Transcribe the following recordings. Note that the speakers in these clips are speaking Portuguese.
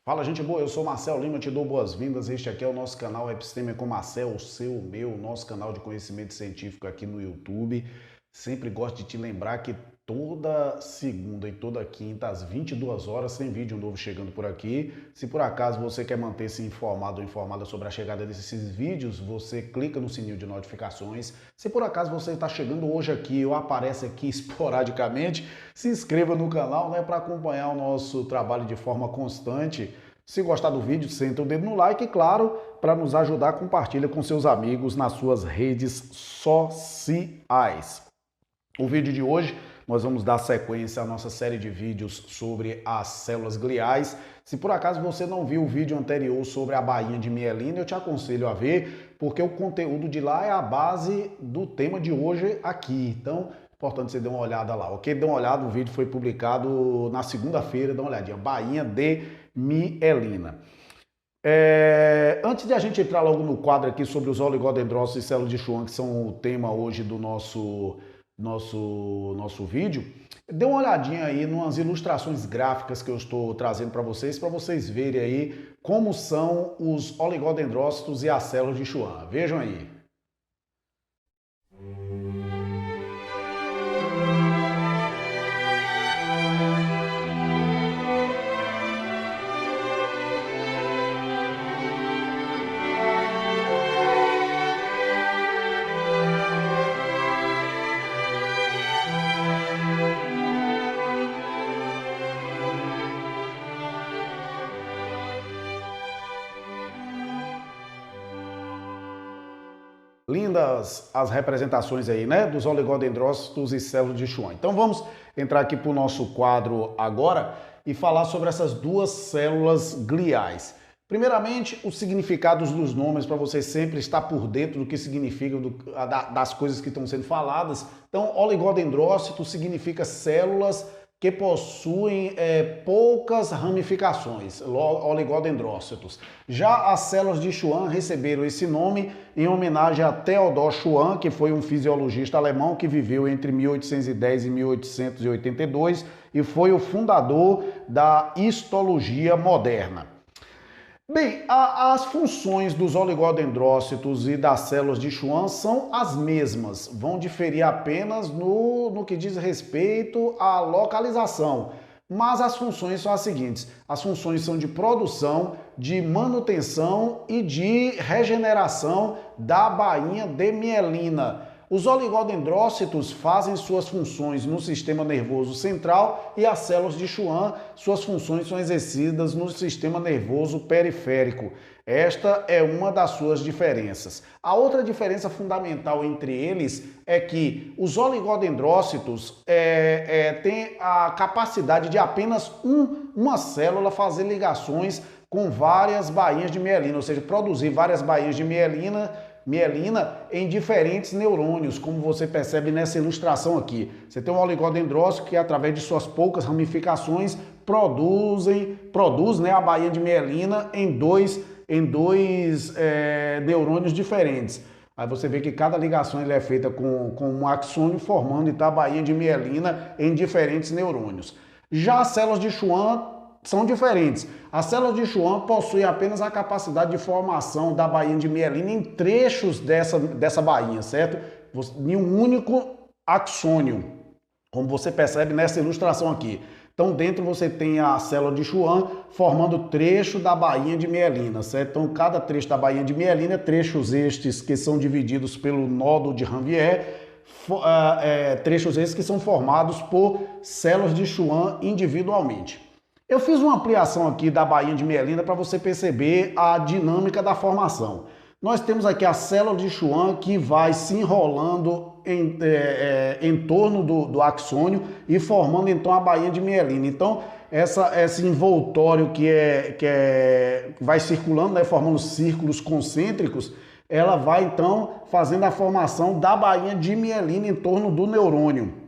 Fala, gente boa, eu sou Marcel Lima, te dou boas-vindas. Este aqui é o nosso canal Episteme com Marcel, o seu, o meu, nosso canal de conhecimento científico aqui no YouTube. Sempre gosto de te lembrar que toda segunda e toda quinta, às 22 horas, tem vídeo novo chegando por aqui. Se por acaso você quer manter-se informado ou informada sobre a chegada desses vídeos, você clica no sininho de notificações. Se por acaso você está chegando hoje aqui ou aparece aqui esporadicamente, se inscreva no canal, né, para acompanhar o nosso trabalho de forma constante. Se gostar do vídeo, senta o dedo no like e, claro, para nos ajudar, compartilha com seus amigos nas suas redes sociais. O vídeo de hoje, nós vamos dar sequência à nossa série de vídeos sobre as células gliais. Se por acaso você não viu o vídeo anterior sobre a bainha de mielina, eu te aconselho a ver, porque o conteúdo de lá é a base do tema de hoje aqui. Então, importante você dar uma olhada lá, ok? Dê uma olhada, o vídeo foi publicado na segunda-feira, dá uma olhadinha, bainha de mielina. Antes de a gente entrar logo no quadro aqui sobre os oligodendrócitos e células de Schwann, que são o tema hoje do nosso vídeo, dê uma olhadinha aí nas ilustrações gráficas que eu estou trazendo para vocês verem aí como são os oligodendrócitos e as células de Schwann. Vejam aí. Lindas as representações aí, né, dos oligodendrócitos e células de Schwann. Então vamos entrar aqui para o nosso quadro agora e falar sobre essas duas células gliais. Primeiramente, os significados dos nomes, para você sempre estar por dentro do que significa, das coisas que estão sendo faladas. Então, oligodendrócito significa células que possuem poucas ramificações, oligodendrócitos. Já as células de Schwann receberam esse nome em homenagem a Theodor Schwann, que foi um fisiologista alemão que viveu entre 1810 e 1882 e foi o fundador da histologia moderna. Bem, as funções dos oligodendrócitos e das células de Schwann são as mesmas, vão diferir apenas no que diz respeito à localização, mas as funções são as seguintes: as funções são de produção, de manutenção e de regeneração da bainha de mielina. Os oligodendrócitos fazem suas funções no sistema nervoso central e as células de Schwann, suas funções são exercidas no sistema nervoso periférico. Esta é uma das suas diferenças. A outra diferença fundamental entre eles é que os oligodendrócitos têm a capacidade de apenas uma célula fazer ligações com várias bainhas de mielina, ou seja, produzir várias bainhas de mielina em diferentes neurônios, como você percebe nessa ilustração aqui. Você tem um oligodendrócito que, através de suas poucas ramificações, produz, né, a bainha de mielina em dois neurônios diferentes. Aí você vê que cada ligação é feita com um axônio, formando então a bainha de mielina em diferentes neurônios. Já as células de Schwann são diferentes. As células de Schwann possuem apenas a capacidade de formação da bainha de mielina em trechos dessa bainha, certo? Em um único axônio, como você percebe nessa ilustração aqui. Então, dentro você tem a célula de Schwann formando trecho da bainha de mielina, certo? Então, cada trecho da bainha de mielina, trechos estes que são divididos pelo nódulo de Ranvier, trechos esses que são formados por células de Schwann individualmente. Eu fiz uma ampliação aqui da bainha de mielina para você perceber a dinâmica da formação. Nós temos aqui a célula de Schwann que vai se enrolando em torno do axônio e formando então a bainha de mielina. Então, esse envoltório que vai circulando, né, formando círculos concêntricos, ela vai então fazendo a formação da bainha de mielina em torno do neurônio.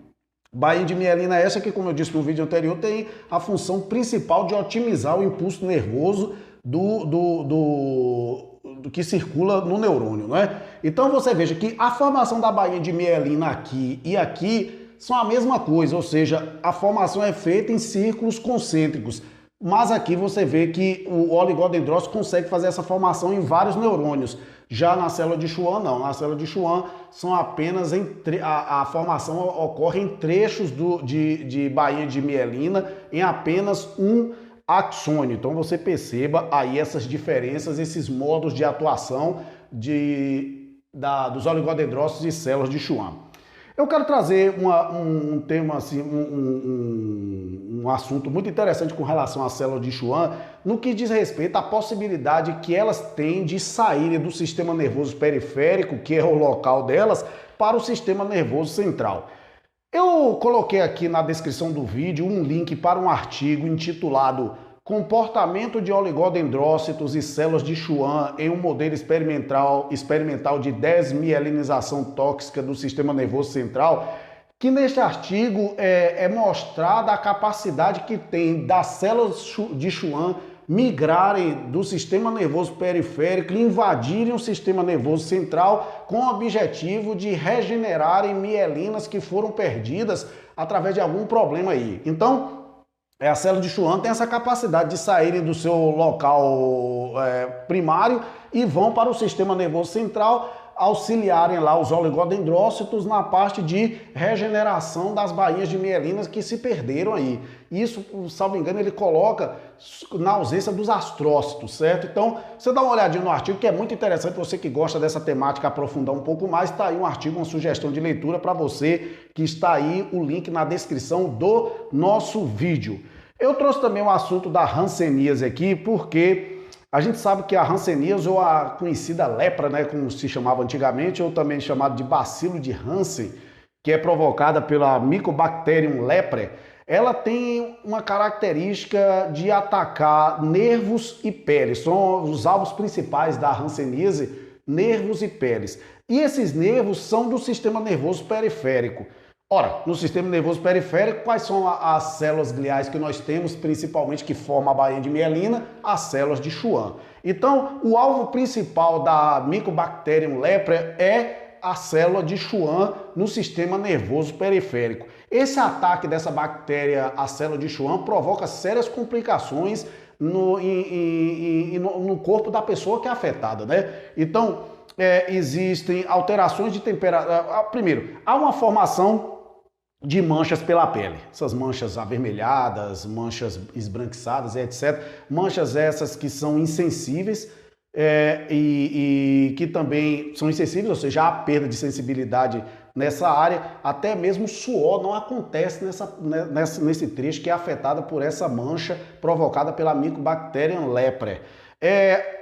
Bainha de mielina essa que, como eu disse no vídeo anterior, tem a função principal de otimizar o impulso nervoso do que circula no neurônio, não é? Então você veja que a formação da bainha de mielina aqui e aqui são a mesma coisa, ou seja, a formação é feita em círculos concêntricos. Mas aqui você vê que o oligodendrócito consegue fazer essa formação em vários neurônios. Já na célula de Schwann, não. Na célula de Schwann, são apenas a formação ocorre em trechos de bainha de mielina, em apenas um axônio. Então você perceba aí essas diferenças, esses modos de atuação dos oligodendrócitos e células de Schwann. Eu quero trazer um tema, assim, um assunto muito interessante com relação à célula de Schwann, no que diz respeito à possibilidade que elas têm de saírem do sistema nervoso periférico, que é o local delas, para o sistema nervoso central. Eu coloquei aqui na descrição do vídeo um link para um artigo intitulado Comportamento de oligodendrócitos e células de Schwann em um modelo experimental de desmielinização tóxica do sistema nervoso central, que neste artigo é mostrada a capacidade que tem das células de Schwann migrarem do sistema nervoso periférico e invadirem o sistema nervoso central com o objetivo de regenerarem mielinas que foram perdidas através de algum problema aí. Então, a célula de Schwann tem essa capacidade de saírem do seu local primário e vão para o sistema nervoso central, auxiliarem lá os oligodendrócitos na parte de regeneração das bainhas de mielinas que se perderam aí. Isso, salvo engano, ele coloca na ausência dos astrócitos, certo? Então, você dá uma olhadinha no artigo, que é muito interessante, você que gosta dessa temática aprofundar um pouco mais, está aí um artigo, uma sugestão de leitura para você, que está aí o link na descrição do nosso vídeo. Eu trouxe também o assunto da hanseníase aqui, porque a gente sabe que a hanseníase, ou a conhecida lepra, né, como se chamava antigamente, ou também chamado de bacilo de Hansen, que é provocada pela Mycobacterium leprae, ela tem uma característica de atacar nervos e peles. São os alvos principais da hanseníase, nervos e peles. E esses nervos são do sistema nervoso periférico. Ora, no sistema nervoso periférico, quais são as células gliais que nós temos, principalmente que formam a bainha de mielina? As células de Schwann. Então, o alvo principal da Mycobacterium leprae é a célula de Schwann no sistema nervoso periférico. Esse ataque dessa bactéria à célula de Schwann provoca sérias complicações no corpo da pessoa que é afetada, né? Então, existem alterações de temperatura. Primeiro, há uma formação de manchas pela pele, essas manchas avermelhadas, manchas esbranquiçadas, etc. Manchas essas que são insensíveis e que também são insensíveis, ou seja, há perda de sensibilidade nessa área, até mesmo suor não acontece nesse trecho que é afetado por essa mancha provocada pela Mycobacterium leprae.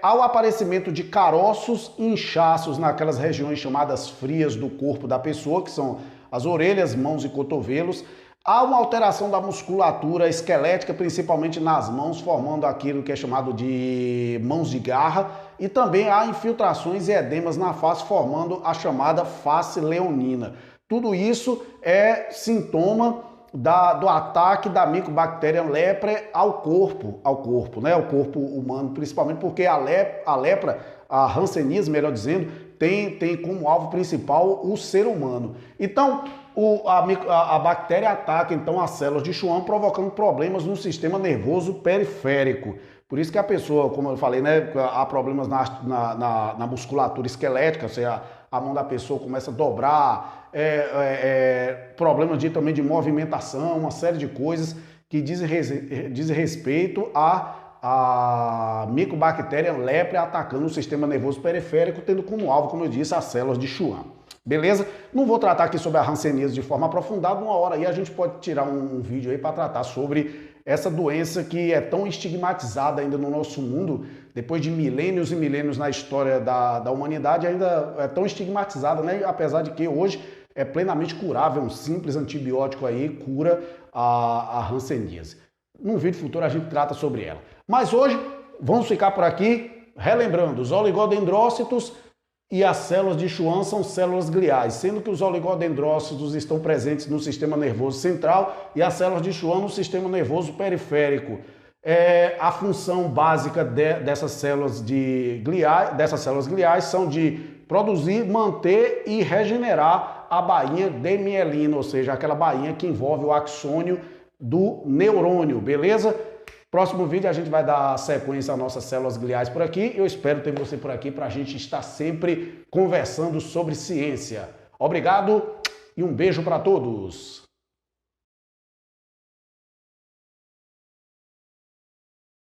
Há o aparecimento de caroços e inchaços naquelas regiões chamadas frias do corpo da pessoa, que são as orelhas, mãos e cotovelos. Há uma alteração da musculatura esquelética, principalmente nas mãos, formando aquilo que é chamado de mãos de garra. E também há infiltrações e edemas na face, formando a chamada face leonina. Tudo isso é sintoma do ataque da Mycobacterium leprae ao corpo, né? Ao corpo humano, principalmente porque a lepra, a hanseníase, melhor dizendo, tem como alvo principal o ser humano. Então, a bactéria ataca então as células de Schwann, provocando problemas no sistema nervoso periférico. Por isso que a pessoa, como eu falei, né, há problemas na musculatura esquelética, ou seja, a mão da pessoa começa a dobrar, problemas também de movimentação, uma série de coisas que dizem respeito a Mycobacterium leprae atacando o sistema nervoso periférico, tendo como alvo, como eu disse, as células de Schwann. Beleza? Não vou tratar aqui sobre a hanseníase de forma aprofundada, uma hora aí a gente pode tirar um vídeo aí para tratar sobre essa doença que é tão estigmatizada ainda no nosso mundo, depois de milênios e milênios na história da humanidade, ainda é tão estigmatizada, né? Apesar de que hoje é plenamente curável, um simples antibiótico aí cura a hanseníase. Num vídeo futuro a gente trata sobre ela. Mas hoje vamos ficar por aqui, relembrando, os oligodendrócitos e as células de Schwann são células gliais, sendo que os oligodendrócitos estão presentes no sistema nervoso central e as células de Schwann no sistema nervoso periférico. A função básica dessas células gliais são de produzir, manter e regenerar a bainha de mielina, ou seja, aquela bainha que envolve o axônio do neurônio, beleza? Próximo vídeo a gente vai dar sequência às nossas células gliais por aqui. Eu espero ter você por aqui para a gente estar sempre conversando sobre ciência. Obrigado e um beijo para todos.